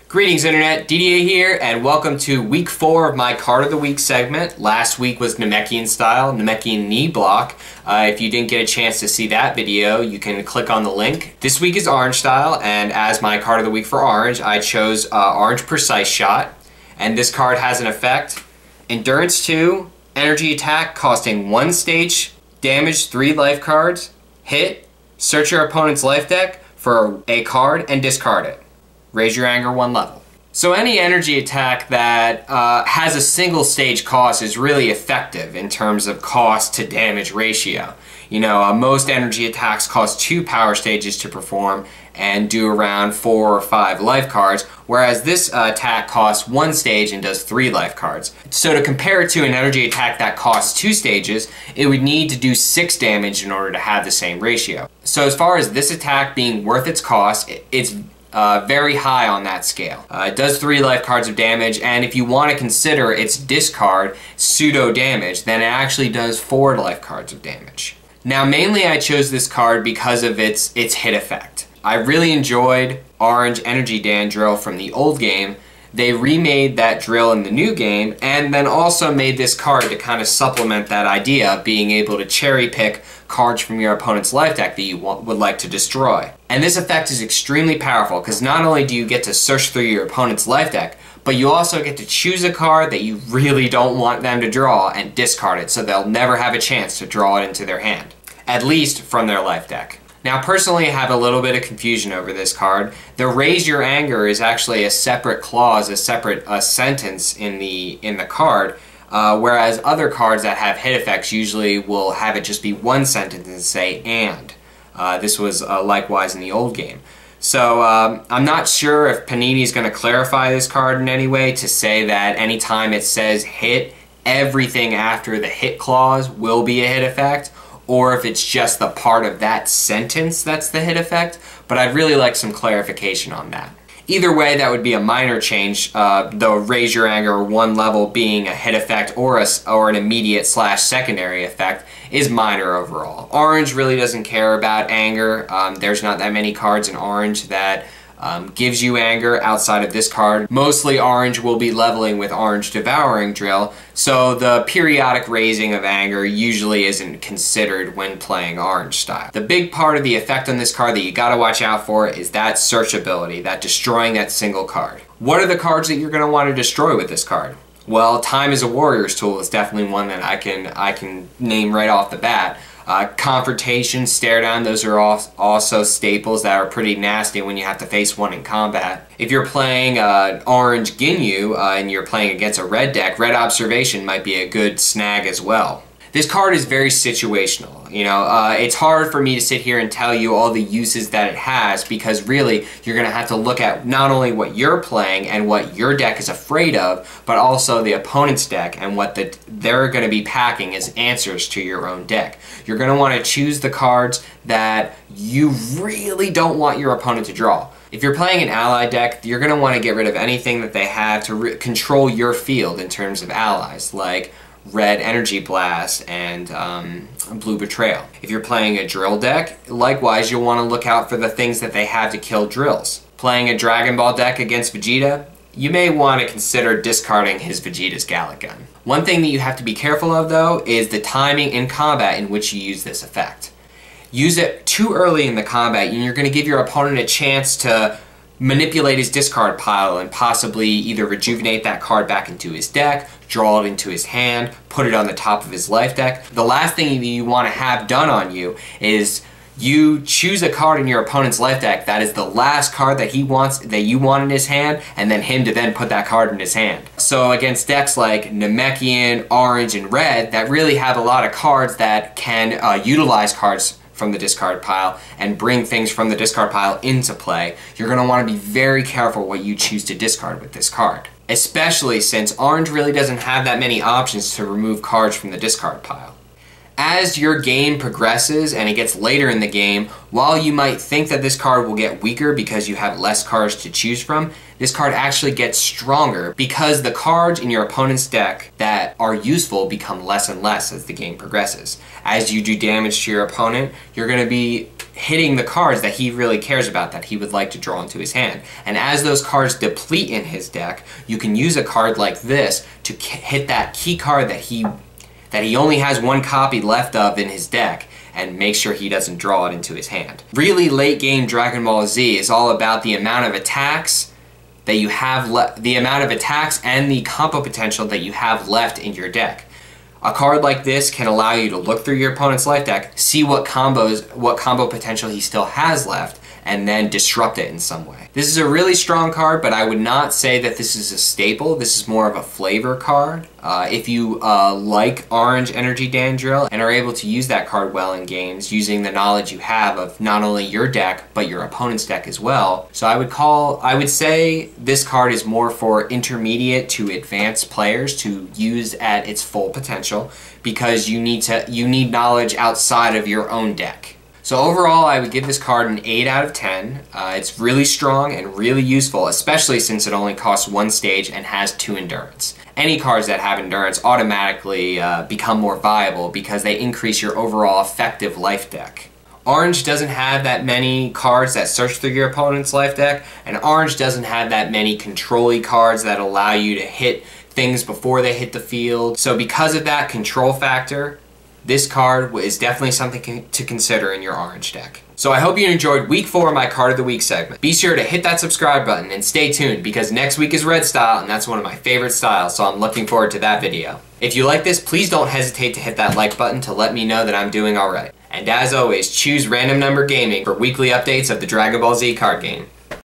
Greetings Internet, DDA here, and welcome to week 4 of my Card of the Week segment. Last week was Namekian style, Namekian knee block. If you didn't get a chance to see that video, you can click on the link. This week is Orange style, and as my Card of the Week for Orange, I chose Orange Precise Shot. And this card has an effect, Endurance 2, Energy Attack costing 1 stage, damage 3 life cards, hit, search your opponent's life deck for a card and discard it. Raise your anger 1 level. So any energy attack that has a single stage cost is really effective in terms of cost to damage ratio. You know, most energy attacks cost 2 power stages to perform and do around 4 or 5 life cards, whereas this attack costs 1 stage and does 3 life cards. So to compare it to an energy attack that costs 2 stages, it would need to do 6 damage in order to have the same ratio. So as far as this attack being worth its cost, it's very high on that scale. It does 3 life cards of damage, and if you want to consider its discard pseudo damage, then it actually does 4 life cards of damage. Now mainly I chose this card because of its hit effect. I really enjoyed Orange Energy Dan drill from the old game. They remade that drill in the new game, and then also made this card to kind of supplement that idea of being able to cherry pick cards from your opponent's life deck that you would like to destroy. And this effect is extremely powerful because not only do you get to search through your opponent's life deck, but you also get to choose a card that you really don't want them to draw and discard it so they'll never have a chance to draw it into their hand, at least from their life deck. Now personally I have a little bit of confusion over this card. The Raise Your Anger is actually a separate clause, a separate sentence in the card, whereas other cards that have hit effects usually will have it just be 1 sentence and say and. This was likewise in the old game. So I'm not sure if Panini is going to clarify this card in any way to say that anytime it says hit, everything after the hit clause will be a hit effect, or if it's just the part of that sentence that's the hit effect, but I'd really like some clarification on that. Either way, that would be a minor change, though Raise Your Anger 1 level being a hit effect or an immediate / secondary effect is minor overall. Orange really doesn't care about anger. There's not that many cards in Orange that gives you anger outside of this card. Mostly Orange will be leveling with Orange Devouring Drill, so the periodic raising of anger usually isn't considered when playing Orange style. The big part of the effect on this card that you gotta watch out for is that search ability, that destroying that single card. What are the cards that you're gonna want to destroy with this card? Well, Time is a Warrior's Tool is definitely one that I can name right off the bat. Confrontation, Stare Down, those are also staples that are pretty nasty when you have to face one in combat. If you're playing Orange Ginyu and you're playing against a red deck, Red Observation might be a good snag as well. This card is very situational. You know, it's hard for me to sit here and tell you all the uses that it has because really you're going to have to look at not only what you're playing and what your deck is afraid of, but also the opponent's deck and what they're going to be packing as answers to your own deck. You're going to want to choose the cards that you really don't want your opponent to draw. If you're playing an ally deck, you're going to want to get rid of anything that they have to control your field in terms of allies, like Red Energy Blast and Blue Betrayal. If you're playing a drill deck, likewise you'll want to look out for the things that they have to kill drills. Playing a Dragon Ball deck against Vegeta, you may want to consider discarding his Vegeta's Gallic Gun. One thing that you have to be careful of though is the timing in combat in which you use this effect. Use it too early in the combat and you're going to give your opponent a chance to manipulate his discard pile and possibly either rejuvenate that card back into his deck, draw it into his hand, put it on the top of his life deck. The last thing you want to have done on you is you choose a card in your opponent's life deck that is the last card that you want in his hand, and then him to then put that card in his hand. So against decks like Namekian, Orange, and Red that really have a lot of cards that can utilize cards from the discard pile and bring things from the discard pile into play, you're going to want to be very careful what you choose to discard with this card. Especially since Orange really doesn't have that many options to remove cards from the discard pile. As your game progresses and it gets later in the game, while you might think that this card will get weaker because you have less cards to choose from, this card actually gets stronger because the cards in your opponent's deck that are useful become less and less as the game progresses. As you do damage to your opponent, you're going to be hitting the cards that he really cares about, that he would like to draw into his hand. And as those cards deplete in his deck, you can use a card like this to hit that key card that he only has one copy left of in his deck, and make sure he doesn't draw it into his hand. Really late game Dragon Ball Z is all about the amount of attacks that you have the amount of attacks and the combo potential that you have left in your deck. A card like this can allow you to look through your opponent's life deck, see what combo potential he still has left, and then disrupt it in some way. This is a really strong card, but I would not say that this is a staple. This is more of a flavor card. If you like Orange Energy Dandrill and are able to use that card well in games using the knowledge you have of not only your deck, but your opponent's deck as well. So I would say this card is more for intermediate to advanced players to use at its full potential, because you need knowledge outside of your own deck. So overall, I would give this card an 8 out of 10. It's really strong and really useful, especially since it only costs 1 stage and has 2 endurance. Any cards that have endurance automatically become more viable because they increase your overall effective life deck. Orange doesn't have that many cards that search through your opponent's life deck, and Orange doesn't have that many control-y cards that allow you to hit things before they hit the field. So because of that control factor, this card is definitely something to consider in your Orange deck. So I hope you enjoyed week 4 of my Card of the Week segment. Be sure to hit that subscribe button and stay tuned, because next week is Red Style, and that's one of my favorite styles, so I'm looking forward to that video. If you like this, please don't hesitate to hit that like button to let me know that I'm doing alright. And as always, choose Random Number Gaming for weekly updates of the Dragon Ball Z card game.